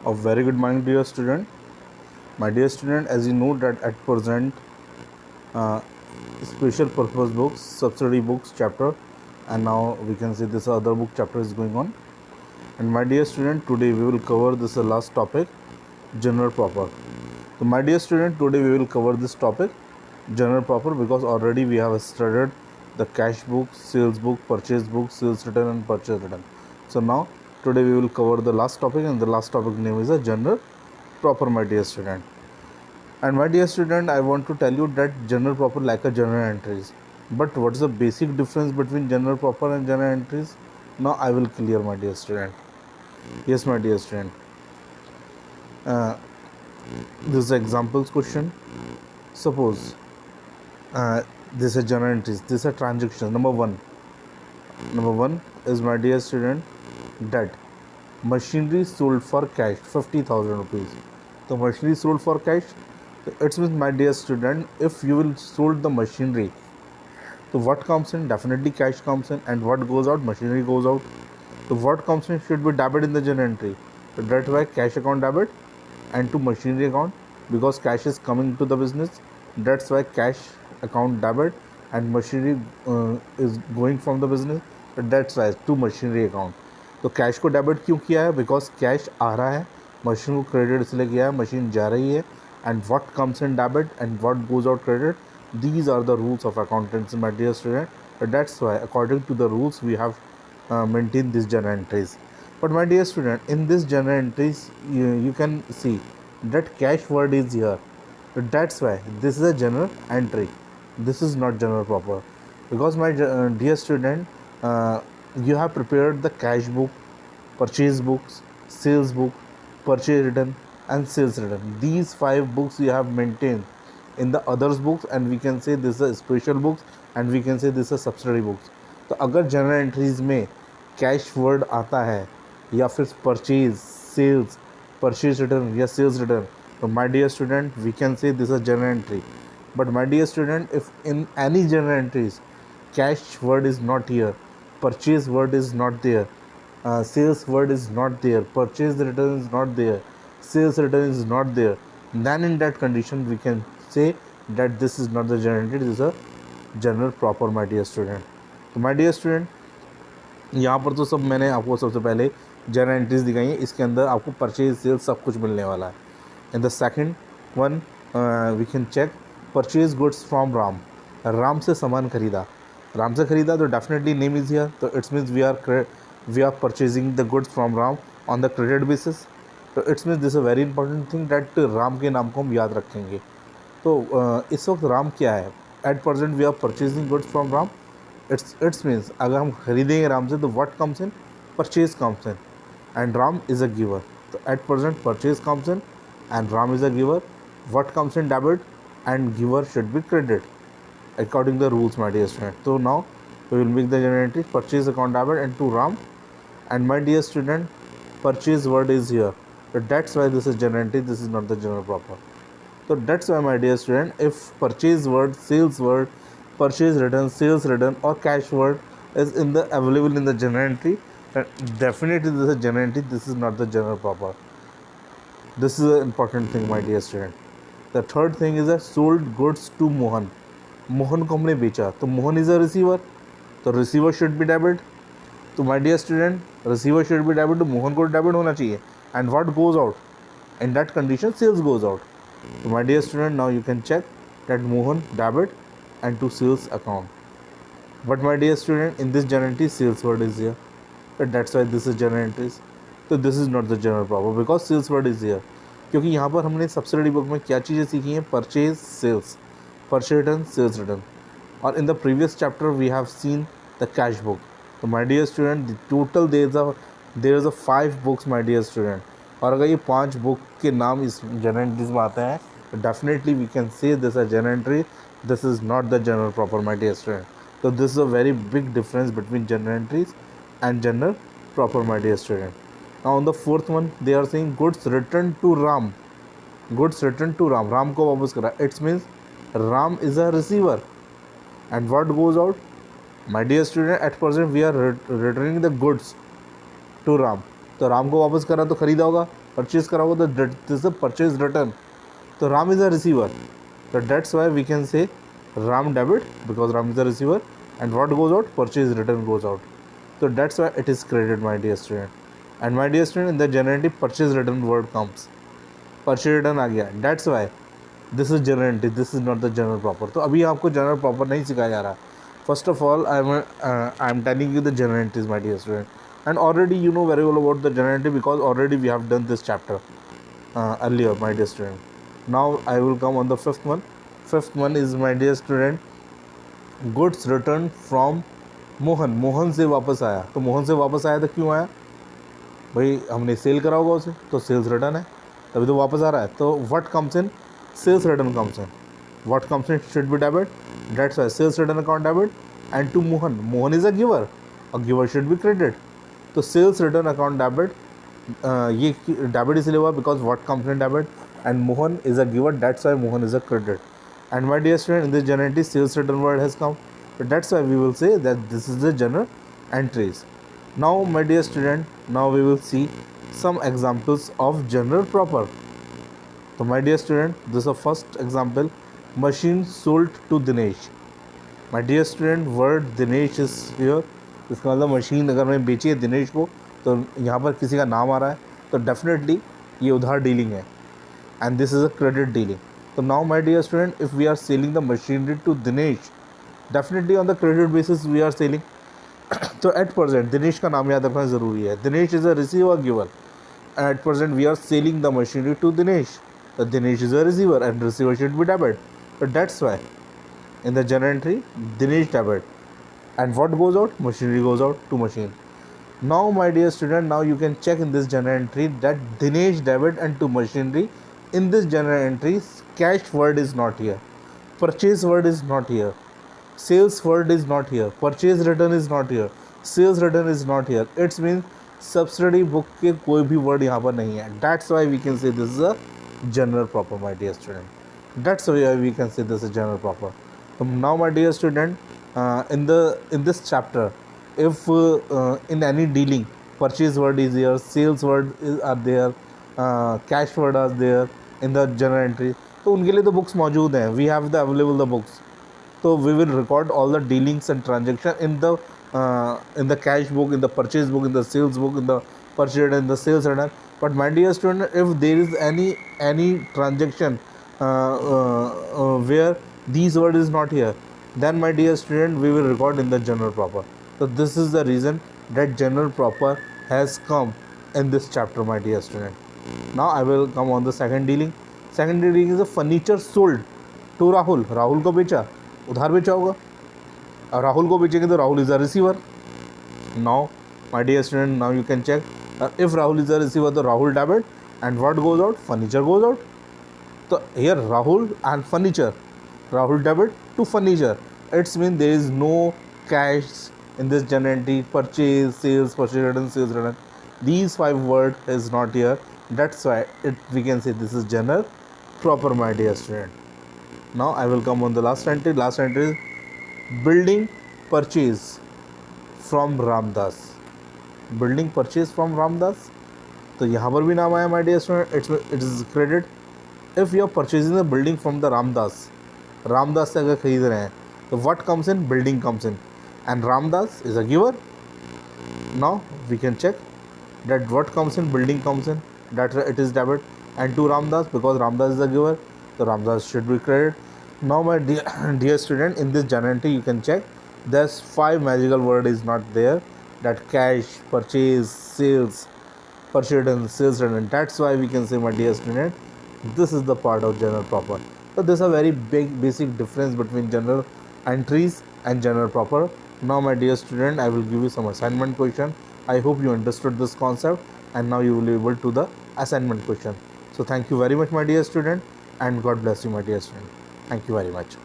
A very good morning, dear student. My dear student, as you know that at present, uh, special purpose books, subsidiary books chapter, and now we can see this other book chapter is going on. And my dear student, today we will cover this last topic, general proper. So my dear student, today we will cover this topic, general proper, because already we have studied the cash book, sales book, purchase book, sales return, and purchase return. So now today we will cover the last topic, and the last topic name is a general proper, my dear student. And my dear student, I want to tell you that general proper like a general entries. But what is the basic difference between general proper and general entries? Now I will clear, my dear student. Yes, my dear student. Uh, this is examples question. Suppose this is general entries. This is transaction. Number one. Number one is, my dear student, that machinery sold for cash 50,000 rupees. The machinery sold for cash. It means, my dear student, if you will sold the machinery, so what comes in? Definitely cash comes in, and what goes out? Machinery goes out. So what comes in should be debit in the journal entry. So that's why cash account debit and to machinery account, because cash is coming to the business. That's why cash account debit and machinery is going from the business. So that's why to machinery account. तो cash को debit क्यों किया है? Because cash आ रहा है, machine को credit इसलिए किया है, मशीन जा रही है, and what comes in debit and what goes out credit. These are the rules of accountancy, my dear student. That's why according to the rules we have maintained these journal entries. But my dear student, in this journal entries you can see that cash word is here. That's why this is a general entry. This is not general proper, because my dear student, you have prepared the cash book, purchase books, sales book, purchase return, and sales return. These 5 books you have maintained in the others books, and we can say this is special books, and we can say this is subsidiary books. तो अगर general entries में cash word आता है या फिर purchase, sales, purchase return या sales return, तो my dear student we can say this is general entry. But my dear student, if in any general entries cash word is not here, purchase word is not there, sales word is not there, purchase return is not there, sales return is not there, then in that condition we can say that this is not the general entry, this is a general proper, my dear student. तो my dear student, यहाँ पर तो सब मैंने आपको सबसे पहले general entries दिखाई हैं. इसके अंदर आपको परचेज, सेल्स सब कुछ मिलने वाला है. In the second one we can check purchase goods from Ram. Ram से सामान खरीदा, राम से खरीदा तो डेफिनेटली नेम इज हियर. तो it's means we are purchasing the goods from Ram on the credit basis. तो it's means this a very important thing that Ram के नाम को हम याद रखेंगे. तो इस वक्त राम क्या है? At present we are purchasing goods from Ram. It's means अगर हम खरीदेंगे राम से तो what comes in? Purchase comes in, and Ram is a giver. तो at present purchase comes in and Ram is a giver. What comes in? Debit, and giver should be credit according to the rules, my dear student. So now we will make the general entry, purchase account debit and to Ram. And my dear student, purchase word is here. So that's why this is general entry, this is not the general proper. So that's why, my dear student, if purchase word, sales word, purchase return, sales return or cash word is in the available in the general entry, then definitely this is a general entry, this is not the general proper. This is an important thing, my dear student. The third thing is that sold goods to Mohan. Mohan को हमने बेचा, तो Mohan is a receiver, तो receiver should be debit. तो my dear student, receiver should be debit, तो मोहन को debit होना चाहिए. And what goes out? In that condition sales goes out. तो my dear student, now you can check that Mohan debit and to sales account. But my dear student, in this journal entry sales word is here, but that's why this is journal entries. तो this is not the journal proper because sales word is here. क्योंकि यहाँ पर हमने subsidiary book में क्या चीज़ें सीखी हैं? Purchase, sales, purchase return, sales return. Or in the previous chapter we have seen the cash book. So my dear student, the total there is a 5 books, my dear student. और अगर ये 5 book के नाम इस general entries में आते हैं तो definitely we can say this a journal entry, this is not the journal proper, my dear student. तो this is a very big difference between journal entries and journal proper, my dear student. Now on the fourth one they are saying goods return to Ram. Goods return to Ram, Ram को वापस करा. It's means Ram is a receiver, and what goes out? My dear student, at present we are returning the goods to Ram. तो राम को वापस करा तो खरीदा होगा, परचेज करा होगा तो this is purchase return. So Ram is a receiver. So that's why we can say Ram debit, because Ram is a receiver, and what goes out? Purchase return goes out. So that's why it is credited, my dear student. And my dear student, in the generative purchase return word comes. Purchase return आ गया. That's why this is generative. This is not the general proper. तो अभी आपको general proper नहीं सिखाया जा रहा. First of all, I'm telling you the generatives, my dear student. And already you know very well about the generative, because already we have done this chapter earlier, my dear student. Now I will come on the fifth one. Fifth one is, my dear student, goods returned from Mohan. Mohan से वापस आया. तो मोहन से वापस आया तो क्यों आया भाई? हमने सेल करा होगा उसे, तो सेल्स रिटर्न है, तभी तो वापस आ रहा है. तो what comes in? Sales return comes in. What comes in should be debit. That's why sales return account debit. And to Mohan, Mohan is a giver should be credit. तो सेल्स रिटर्न अकाउंट डेबिट, ये debit इसलिए हुआ because what comes in debit, and Mohan is a giver, that's why Mohan is a credit. And my dear student, in this generative, sales return word has come, so that's why we will say that this is the journal entries. Now my dear student, now we will see some examples of journal proper. So my dear student, this is the first example. Machine sold to Dinesh. My dear student, word Dinesh is here. इसका मतलब machine अगर मैं बेची है दिनेश को, तो यहाँ पर किसी का नाम आ रहा है, तो डेफिनेटली ये उधार डीलिंग है, and this is a credit dealing. So now my dear student, if we are selling the machinery to Dinesh, definitely on the credit basis we are selling. So at present Dinesh का नाम याद रखना ज़रूरी है. Dinesh is a receiver giver. At present we are selling the machinery to Dinesh. So Dinesh is a receiver and receiver should be debit. So that's why in the journal entry Dinesh debit, and what goes out? Machinery goes out to machine. Now my dear student, now you can check in this journal entry that Dinesh debit and to machinery. In this journal entry, cash word is not here, purchase word is not here, sales word is not here, purchase return is not here, sales return is not here. It means subsidiary book के कोई भी word यहाँ पर नहीं है. That's why we can say this is a general proper, my dear student. That's why we can say this is general proper. So now my dear student, in this chapter, if in any dealing purchase word is here, sales word are there, cash word are there in the journal entry, तो उनके लिए तो books मौजूद हैं. We have the available the books. तो we will record all the dealings and transaction in the cash book, in the purchase book, in the sales book, in the purchase and the sales return. But my dear student, if there is any transaction where these word is not here, then my dear student, we will record in the general proper. So this is the reason that general proper has come in this chapter, my dear student. Now I will come on the second dealing. Second dealing is a furniture sold to Rahul. Rahul को बेचा, उधार बेचा होगा, और राहुल को बेचेंगे तो Rahul is a receiver. Now my dear student, now you can check if Rahul is a receiver, तो Rahul debit, and what goes out? Furniture goes out. तो here Rahul and furniture, Rahul debit to furniture. It's mean there is no cash in this journal entry. Purchase, sales, purchase return, sales return, these 5 word is not here. That's why we can say this is journal proper, my dear student. Now I will come on the last entry. Last entry is building purchase from Ramdas. Building purchase from Ramdas, तो यहाँ पर भी नाम आया, my dear student. It is credit. If you are purchasing the building from the Ramdas, Ramdas से अगर खरीद रहे हैं, तो what comes in? Building comes in, and Ramdas is a giver. Now we can check that what comes in? Building comes in, that it is debit, and to Ramdas, because Ramdas is a giver, so Ramdas should be credit. Now my dear student, in this journal entry you can check there's 5 magical word is not there, that cash, purchase, sales, purchase return, sales return. That's why we can say, my dear student, this is the part of general proper. So there's a very big basic difference between general entries and general proper. Now my dear student, I will give you some assignment question. I hope you understood this concept, and now you will be able to the assignment question. So thank you very much, my dear student, and God bless you, my dear student. Thank you very much.